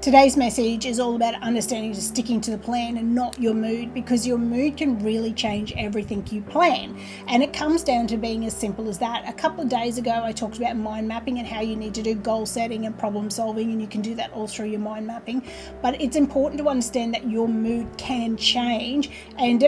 Today's message is all about understanding just sticking to the plan and not your mood, because your mood can really change everything you plan. And it comes down to being as simple as that. A couple of days ago, I talked about mind mapping and how you need to do goal setting and problem solving, and you can do that all through your mind mapping. But it's important to understand that your mood can change, and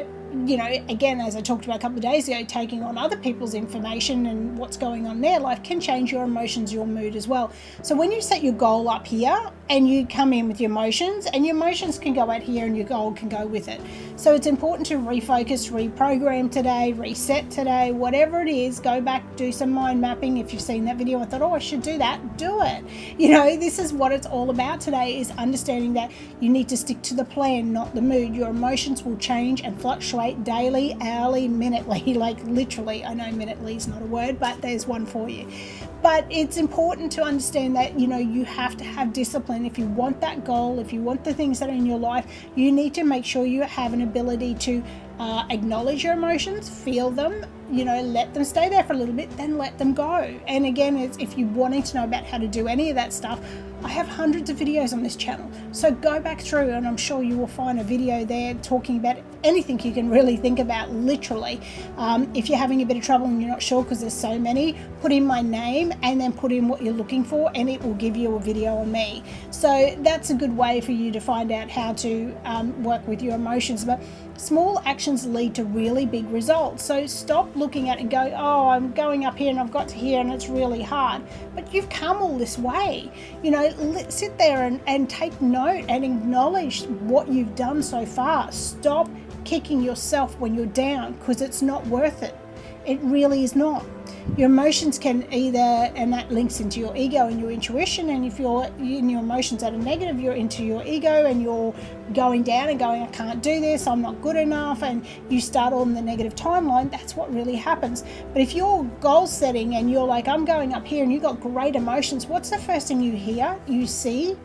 again, as I talked about a couple of days ago, taking on other people's information and what's going on in their life can change your emotions, your mood as well. So when you set your goal up here and you come in with your emotions, and your emotions can go out here and your goal can go with it. So it's important to refocus, reprogram today, reset today, whatever it is. Go back, do some mind mapping. If you've seen that video and thought, oh, I should do that, do it. This is what it's all about today, is understanding that you need to stick to the plan, not the mood. Your emotions will change and fluctuate daily, hourly, minutely, like literally. I know minutely is not a word, but there's one for you. But it's important to understand that, you have to have discipline. If you want that goal, if you want the things that are in your life, you need to make sure you have an ability to acknowledge your emotions, feel them, let them stay there for a little bit, then let them go. And again, if you're wanting to know about how to do any of that stuff, I have hundreds of videos on this channel. So go back through and I'm sure you will find a video there talking about anything you can really think about, literally. If you're having a bit of trouble and you're not sure because there's so many, put in my name and then put in what you're looking for and it will give you a video on me. So that's a good way for you to find out how to work with your emotions. But small actions lead to really big results. So stop looking at it and go, oh, I'm going up here and I've got to here and it's really hard. But you've come all this way. Sit there and take note and acknowledge what you've done so far. Stop kicking yourself when you're down, because it's not worth it. It really is not. Your emotions can either, and that links into your ego and your intuition, and if you're in your emotions that are negative, you're into your ego and you're going down and going, I can't do this, I'm not good enough, and you start on the negative timeline. That's what really happens. But if you're goal setting and you're like, I'm going up here, and you've got great emotions, what's the first thing you hear, you see?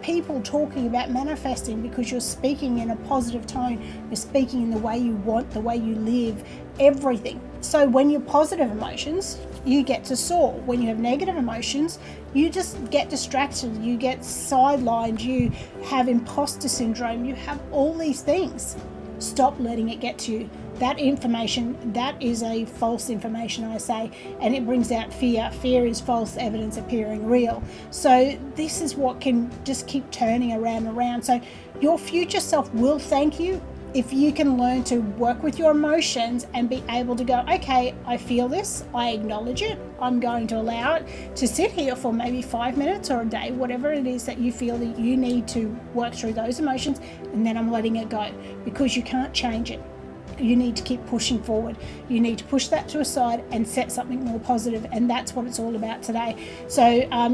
People talking about manifesting, because you're speaking in a positive tone, you're speaking in the way you want, the way you live, everything. So when you're positive emotions, you get to soar. When you have negative emotions, you just get distracted, you get sidelined, you have imposter syndrome, you have all these things. Stop letting it get to you. That information, that is a false information, I say, and it brings out fear. Fear is false evidence appearing real. So this is what can just keep turning around and around. So your future self will thank you if you can learn to work with your emotions and be able to go, okay, I feel this, I acknowledge it, I'm going to allow it to sit here for maybe 5 minutes or a day, whatever it is that you feel that you need to work through those emotions, and then I'm letting it go, because you can't change it. You need to keep pushing forward. You need to push that to a side and set something more positive, and that's what it's all about today. So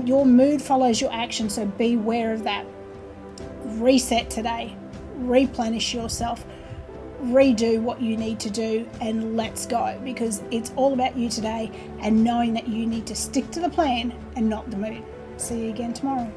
your mood follows your action, so be aware of that. Reset today, replenish yourself, redo what you need to do, and let's go, because it's all about you today and knowing that you need to stick to the plan and not the mood. See you again tomorrow.